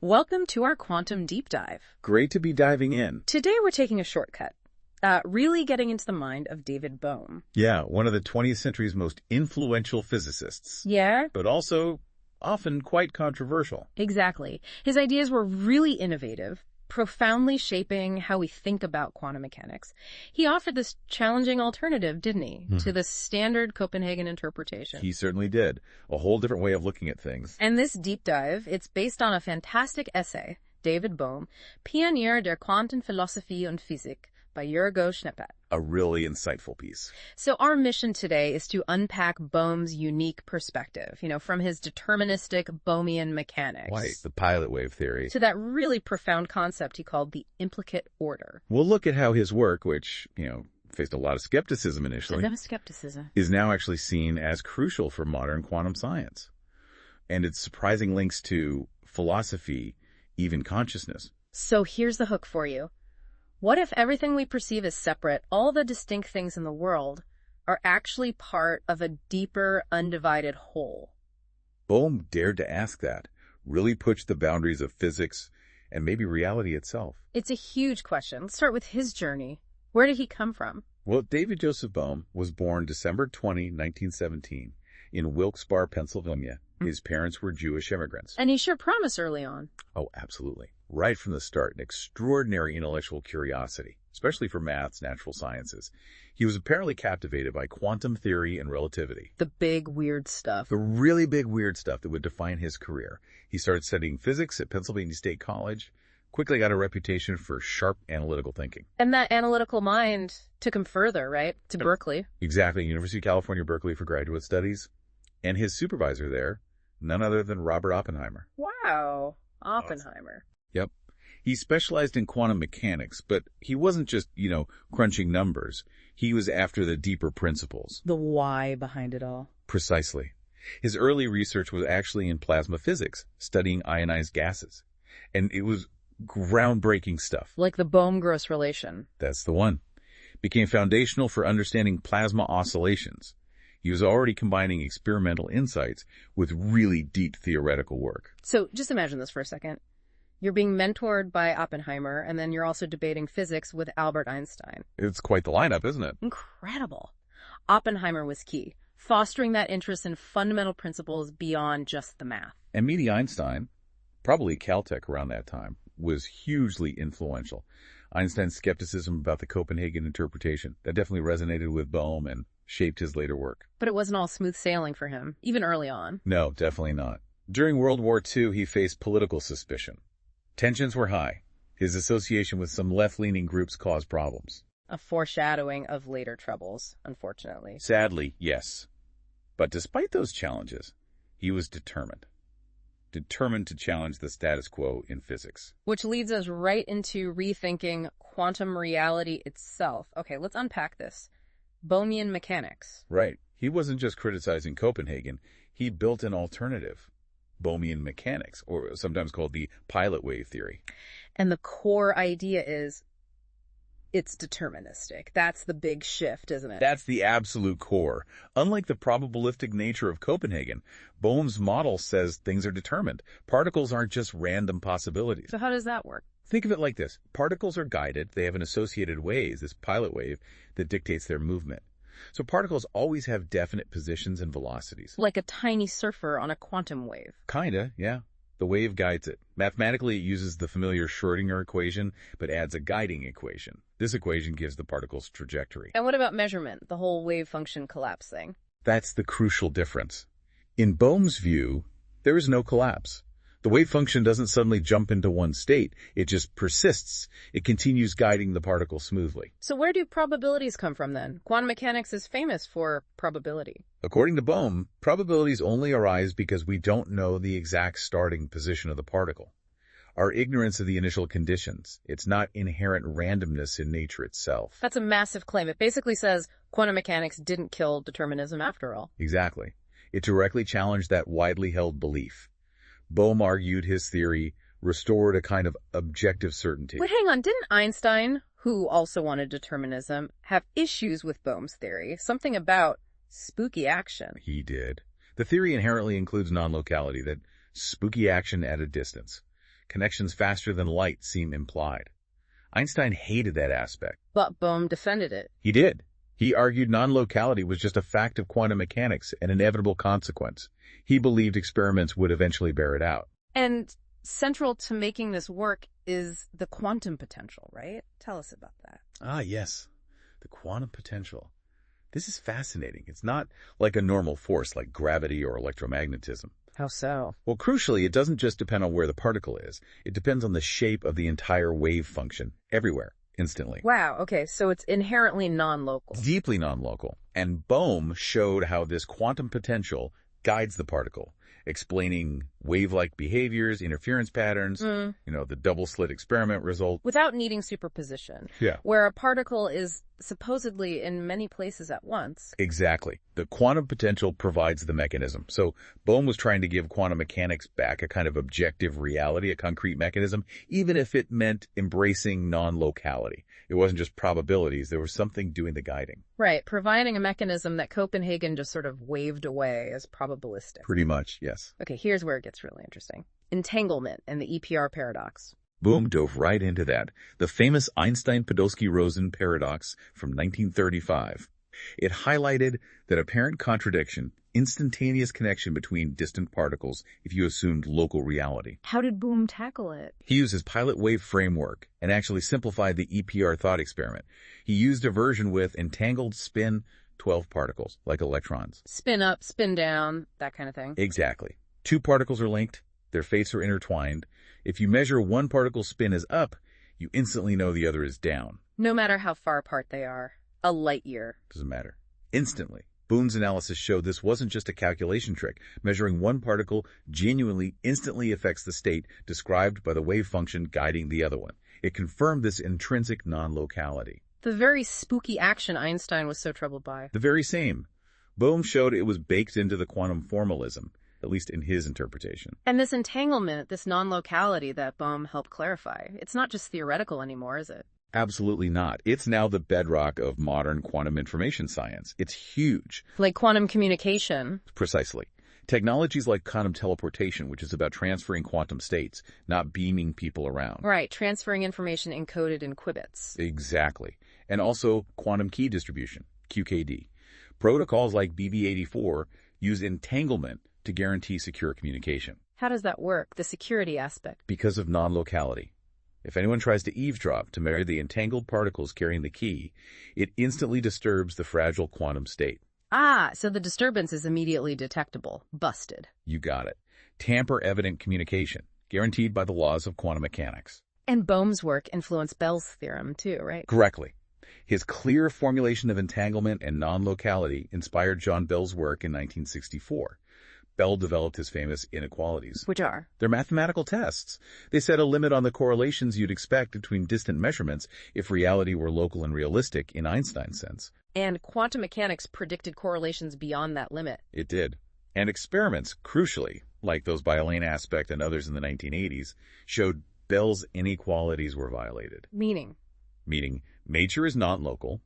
Welcome to our quantum deep dive. Great to be diving in. Today we're taking a shortcut, really getting into the mind of David Bohm. Yeah, one of the 20th century's most influential physicists. Yeah? But also often quite controversial. Exactly. His ideas were really innovative, profoundly shaping how we think about quantum mechanics. He offered this challenging alternative, didn't he, to the standard Copenhagen interpretation. He certainly did. A whole different way of looking at things. And this deep dive, it's based on a fantastic essay, David Bohm, Pionier der Quantenphilosophie und Physik, by Jiddu Krishnamurti. A really insightful piece. So our mission today is to unpack Bohm's unique perspective, from his deterministic Bohmian Mechanics. Right, the pilot wave theory. To that really profound concept he called the implicate order. We'll look at how his work, which, faced a lot of skepticism initially, is now actually seen as crucial for modern quantum science. And its surprising links to philosophy, even consciousness. So here's the hook for you. What if everything we perceive as separate, all the distinct things in the world, are actually part of a deeper, undivided whole? Bohm dared to ask that, really push the boundaries of physics and maybe reality itself. It's a huge question. Let's start with his journey. Where did he come from? Well, David Joseph Bohm was born December 20, 1917, in Wilkes-Barre, Pennsylvania. His parents were Jewish immigrants. And he sure promised early on. Oh, absolutely. Right from the start, an extraordinary intellectual curiosity, especially for maths, natural sciences. He was apparently captivated by quantum theory and relativity. The big, weird stuff. The really big, weird stuff that would define his career. He started studying physics at Pennsylvania State College, quickly got a reputation for sharp analytical thinking. And that analytical mind took him further, right? To Berkeley. Exactly. University of California, Berkeley for graduate studies. And his supervisor there, none other than Robert Oppenheimer. Wow. Oppenheimer. Yep. He specialized in quantum mechanics, but he wasn't just, crunching numbers. He was after the deeper principles. The why behind it all. Precisely. His early research was actually in plasma physics, studying ionized gases. And it was groundbreaking stuff. Like the Bohm-Gross relation. That's the one. Became foundational for understanding plasma oscillations. He was already combining experimental insights with really deep theoretical work. So just imagine this for a second. You're being mentored by Oppenheimer, and then you're also debating physics with Albert Einstein. It's quite the lineup, isn't it? Incredible. Oppenheimer was key, fostering that interest in fundamental principles beyond just the math. And meeting Einstein, probably Caltech around that time, was hugely influential. Einstein's skepticism about the Copenhagen interpretation, that definitely resonated with Bohm and shaped his later work. But it wasn't all smooth sailing for him, even early on. No, definitely not. During World War II, he faced political suspicion. Tensions were high. His association with some left-leaning groups caused problems. A foreshadowing of later troubles, unfortunately. Sadly, yes. But despite those challenges, he was determined. Determined to challenge the status quo in physics. Which leads us right into rethinking quantum reality itself. Okay, let's unpack this. Bohmian Mechanics. Right. He wasn't just criticizing Copenhagen. He built an alternative. Bohmian Mechanics, or sometimes called the pilot wave theory. And the core idea is it's deterministic. That's the big shift, isn't it? That's the absolute core. Unlike the probabilistic nature of Copenhagen, Bohm's model says things are determined. Particles aren't just random possibilities. So how does that work? Think of it like this. Particles are guided. They have an associated wave, this pilot wave, that dictates their movement. So particles always have definite positions and velocities. Like a tiny surfer on a quantum wave. Kinda, yeah. The wave guides it. Mathematically, it uses the familiar Schrödinger equation, but adds a guiding equation. This equation gives the particle's trajectory. And what about measurement, the whole wave function collapse thing? That's the crucial difference. In Bohm's view, there is no collapse. The wave function doesn't suddenly jump into one state. It just persists. It continues guiding the particle smoothly. So where do probabilities come from then? Quantum mechanics is famous for probability. According to Bohm, probabilities only arise because we don't know the exact starting position of the particle. Our ignorance of the initial conditions. It's not inherent randomness in nature itself. That's a massive claim. It basically says quantum mechanics didn't kill determinism after all. Exactly. It directly challenged that widely held belief. Bohm argued his theory restored a kind of objective certainty. Wait, hang on. Didn't Einstein, who also wanted determinism, have issues with Bohm's theory? Something about spooky action. He did. The theory inherently includes nonlocality, that spooky action at a distance. Connections faster than light seem implied. Einstein hated that aspect. But Bohm defended it. He did. He argued non-locality was just a fact of quantum mechanics, an inevitable consequence. He believed experiments would eventually bear it out. And central to making this work is the quantum potential, right? Tell us about that. Ah, yes. The quantum potential. This is fascinating. It's not like a normal force like gravity or electromagnetism. How so? Well, crucially, it doesn't just depend on where the particle is. It depends on the shape of the entire wave function, everywhere, instantly. Wow, okay, so it's inherently non-local. Deeply non-local. And Bohm showed how this quantum potential guides the particle, explaining wave-like behaviors, interference patterns, the double-slit experiment result. Without needing superposition. Yeah. Where a particle is supposedly in many places at once. Exactly. The quantum potential provides the mechanism. So Bohm was trying to give quantum mechanics back a kind of objective reality, a concrete mechanism, even if it meant embracing non-locality. It wasn't just probabilities. There was something doing the guiding. Right, providing a mechanism that Copenhagen just sort of waved away as probabilistic. Pretty much, yes. Okay, here's where it gets really interesting. Entanglement and the EPR paradox. Bohm dove right into that, the famous Einstein-Podolsky-Rosen paradox from 1935. It highlighted that apparent contradiction, instantaneous connection between distant particles if you assumed local reality. How did Bohm tackle it? He used his pilot wave framework and actually simplified the EPR thought experiment. He used a version with entangled spin 12 particles, like electrons. Spin up, spin down, that kind of thing. Exactly. Two particles are linked. Their fates are intertwined. If you measure one particle's spin as up, you instantly know the other is down. No matter how far apart they are. A light year. Doesn't matter. Instantly. Bohm's analysis showed this wasn't just a calculation trick. Measuring one particle genuinely, instantly affects the state described by the wave function guiding the other one. It confirmed this intrinsic non-locality. The very spooky action Einstein was so troubled by. The very same. Bohm showed it was baked into the quantum formalism, at least in his interpretation. And this entanglement, this non-locality that Bohm helped clarify, it's not just theoretical anymore, is it? Absolutely not. It's now the bedrock of modern quantum information science. It's huge. Like quantum communication. Precisely. Technologies like quantum teleportation, which is about transferring quantum states, not beaming people around. Right, transferring information encoded in qubits. Exactly. And also quantum key distribution, QKD. Protocols like BB84 use entanglement to guarantee secure communication. How does that work, the security aspect? Because of non-locality. If anyone tries to eavesdrop to measure the entangled particles carrying the key, it instantly disturbs the fragile quantum state. Ah, so the disturbance is immediately detectable. Busted. You got it. Tamper-evident communication, guaranteed by the laws of quantum mechanics. And Bohm's work influenced Bell's theorem too, right? Correctly. His clear formulation of entanglement and non-locality inspired John Bell's work in 1964. Bell developed his famous inequalities. Which are? They're mathematical tests. They set a limit on the correlations you'd expect between distant measurements if reality were local and realistic in Einstein's sense. And quantum mechanics predicted correlations beyond that limit. It did. And experiments, crucially, like those by Elaine Aspect and others in the 1980s, showed Bell's inequalities were violated. Meaning, nature is not local.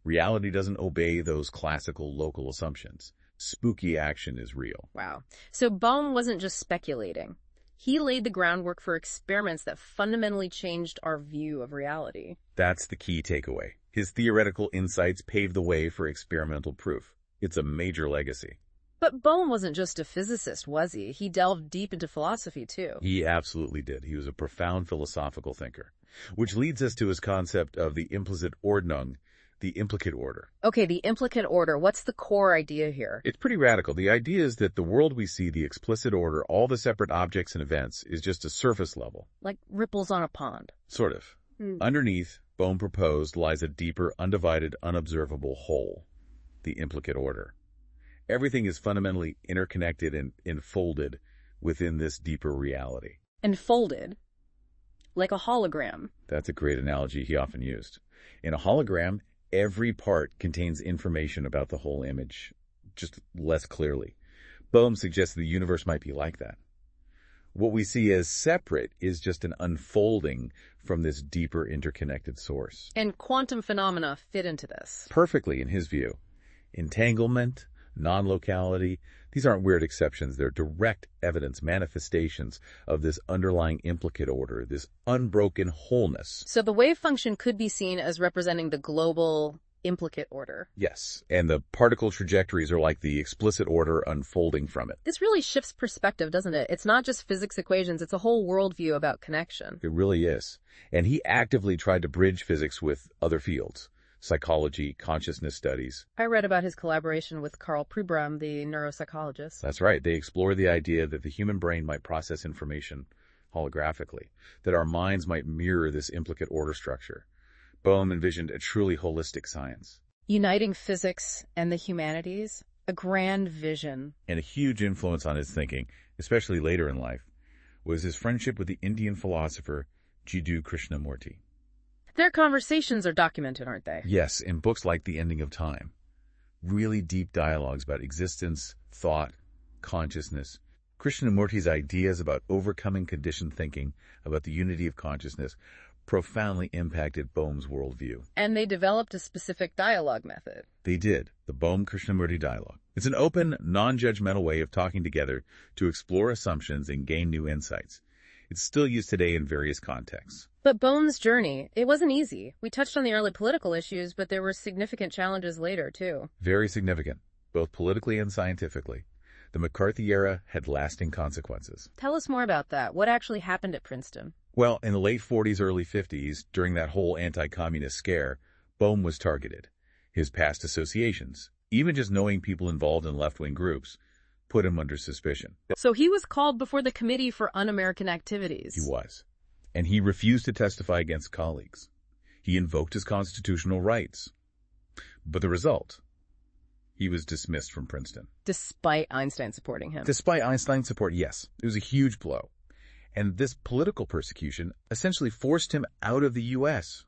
Reality doesn't obey those classical local assumptions. Spooky action is real. Wow. So Bohm wasn't just speculating. He laid the groundwork for experiments that fundamentally changed our view of reality. That's the key takeaway. His theoretical insights paved the way for experimental proof. It's a major legacy. But Bohm wasn't just a physicist, was he? He delved deep into philosophy, too. He absolutely did. He was a profound philosophical thinker. Which leads us to his concept of the implicit Ordnung, the implicate order. Okay, the implicate order. What's the core idea here? It's pretty radical. The idea is that the world we see, the explicit order, all the separate objects and events, is just a surface level. Like ripples on a pond. Sort of. Underneath, Bohm proposed, lies a deeper, undivided, unobservable whole, the implicate order. Everything is fundamentally interconnected and enfolded within this deeper reality. Enfolded? Like a hologram. That's a great analogy he often used. In a hologram, every part contains information about the whole image, just less clearly. Bohm suggests the universe might be like that. What we see as separate is just an unfolding from this deeper interconnected source. And quantum phenomena fit into this. Perfectly, in his view. Entanglement, non-locality, These aren't weird exceptions. They're direct evidence, manifestations of this underlying implicate order, this unbroken wholeness. So the wave function could be seen as representing the global implicate order. Yes, and the particle trajectories are like the explicit order unfolding from it. This really shifts perspective, doesn't it? It's not just physics equations, it's a whole worldview about connection. It really is. And he actively tried to bridge physics with other fields. Psychology, consciousness studies. I read about his collaboration with Karl Pribram, the neuropsychologist. That's right. They explore the idea that the human brain might process information holographically, that our minds might mirror this implicate order structure. Bohm envisioned a truly holistic science. Uniting physics and the humanities, a grand vision. And a huge influence on his thinking, especially later in life, was his friendship with the Indian philosopher Jiddu Krishnamurti. Their conversations are documented, aren't they? Yes, in books like The Ending of Time. Really deep dialogues about existence, thought, consciousness. Krishnamurti's ideas about overcoming conditioned thinking, about the unity of consciousness, profoundly impacted Bohm's worldview. And they developed a specific dialogue method. They did, the Bohm-Krishnamurti dialogue. It's an open, non-judgmental way of talking together to explore assumptions and gain new insights. It's still used today in various contexts. But Bohm's journey, it wasn't easy. We touched on the early political issues, but there were significant challenges later, too. Very significant, both politically and scientifically. The McCarthy era had lasting consequences. Tell us more about that. What actually happened at Princeton? Well, in the late 40s, early 50s, during that whole anti-communist scare, Bohm was targeted. His past associations, even just knowing people involved in left-wing groups, put him under suspicion. So he was called before the Committee for Un-American Activities. He was. And he refused to testify against colleagues. He invoked his constitutional rights. But the result? He was dismissed from Princeton. Despite Einstein supporting him. Despite Einstein's support, yes. It was a huge blow. And this political persecution essentially forced him out of the U.S.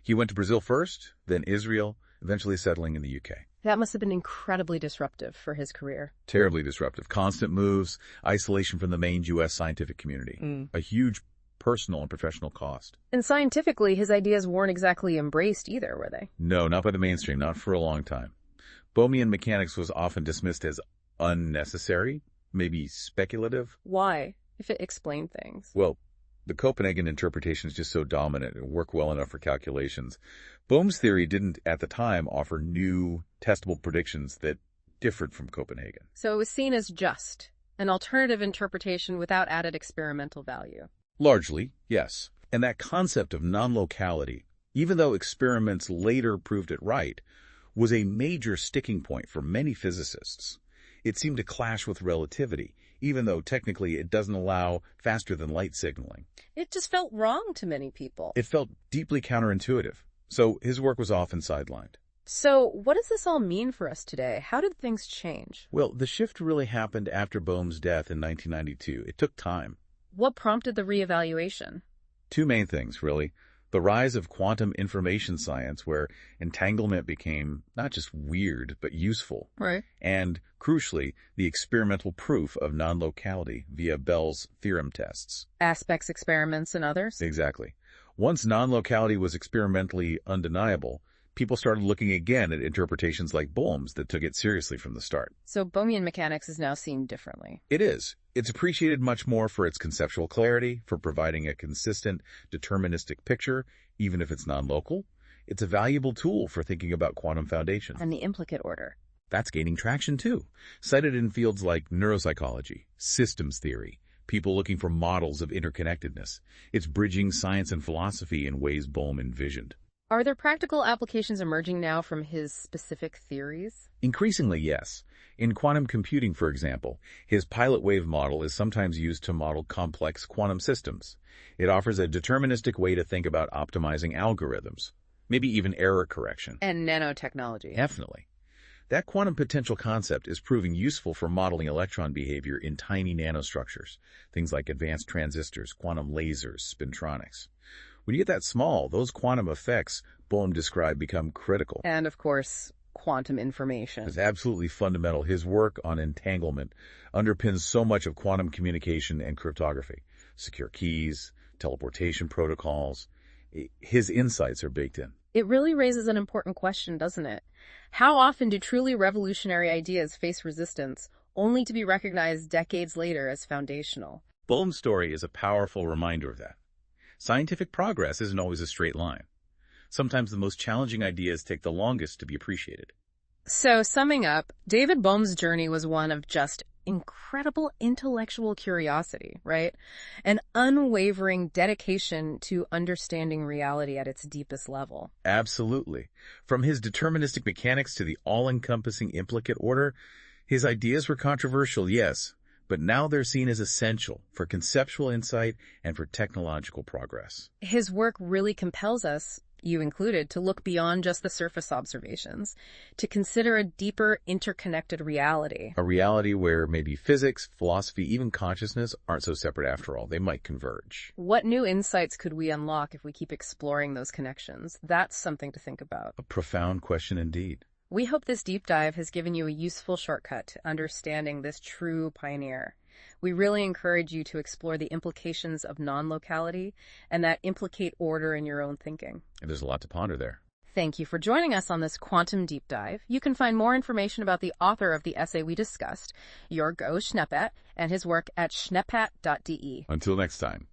He went to Brazil first, then Israel, eventually settling in the UK. That must have been incredibly disruptive for his career. Terribly disruptive. Constant moves, isolation from the main U.S. scientific community. A huge personal and professional cost. And scientifically, his ideas weren't exactly embraced either, were they? No, not by the mainstream, not for a long time. Bohmian mechanics was often dismissed as unnecessary, maybe speculative. Why, if it explained things? Well, the Copenhagen interpretation is just so dominant and worked well enough for calculations. Bohm's theory didn't, at the time, offer new, testable predictions that differed from Copenhagen. So it was seen as just an alternative interpretation without added experimental value. Largely, yes. And that concept of non-locality, even though experiments later proved it right, was a major sticking point for many physicists. It seemed to clash with relativity, even though technically it doesn't allow faster-than-light signaling. It just felt wrong to many people. It felt deeply counterintuitive, so his work was often sidelined. So what does this all mean for us today? How did things change? Well, the shift really happened after Bohm's death in 1992. It took time. What prompted the reevaluation? Two main things, really. The rise of quantum information science, where entanglement became not just weird, but useful. Right. And, crucially, the experimental proof of non-locality via Bell's theorem tests. Aspects experiments and others? Exactly. Once non-locality was experimentally undeniable, people started looking again at interpretations like Bohm's that took it seriously from the start. So Bohmian mechanics is now seen differently. It is. It's appreciated much more for its conceptual clarity, for providing a consistent, deterministic picture, even if it's non-local. It's a valuable tool for thinking about quantum foundations. And the implicate order. That's gaining traction, too. Cited in fields like neuropsychology, systems theory, people looking for models of interconnectedness. It's bridging science and philosophy in ways Bohm envisioned. Are there practical applications emerging now from his specific theories? Increasingly, yes. In quantum computing, for example, his pilot wave model is sometimes used to model complex quantum systems. It offers a deterministic way to think about optimizing algorithms, maybe even error correction. And nanotechnology. Definitely. That quantum potential concept is proving useful for modeling electron behavior in tiny nanostructures, things like advanced transistors, quantum lasers, spintronics. When you get that small, those quantum effects Bohm described become critical. And, of course, quantum information. It's absolutely fundamental. His work on entanglement underpins so much of quantum communication and cryptography. Secure keys, teleportation protocols. His insights are baked in. It really raises an important question, doesn't it? How often do truly revolutionary ideas face resistance, only to be recognized decades later as foundational. Bohm's story is a powerful reminder of that. Scientific progress isn't always a straight line. Sometimes the most challenging ideas take the longest to be appreciated. So, summing up, David Bohm's journey was one of just incredible intellectual curiosity, right? An unwavering dedication to understanding reality at its deepest level. Absolutely. From his deterministic mechanics to the all-encompassing implicate order, his ideas were controversial, yes, but now they're seen as essential for conceptual insight and for technological progress. His work really compels us, you included, to look beyond just the surface observations, to consider a deeper, interconnected reality. A reality where maybe physics, philosophy, even consciousness aren't so separate after all. They might converge. What new insights could we unlock if we keep exploring those connections? That's something to think about. A profound question indeed. We hope this deep dive has given you a useful shortcut to understanding this true pioneer. We really encourage you to explore the implications of non-locality and that implicate order in your own thinking. And there's a lot to ponder there. Thank you for joining us on this quantum deep dive. You can find more information about the author of the essay we discussed, Jörg O. Schneppet, and his work at schneppet.de. Until next time.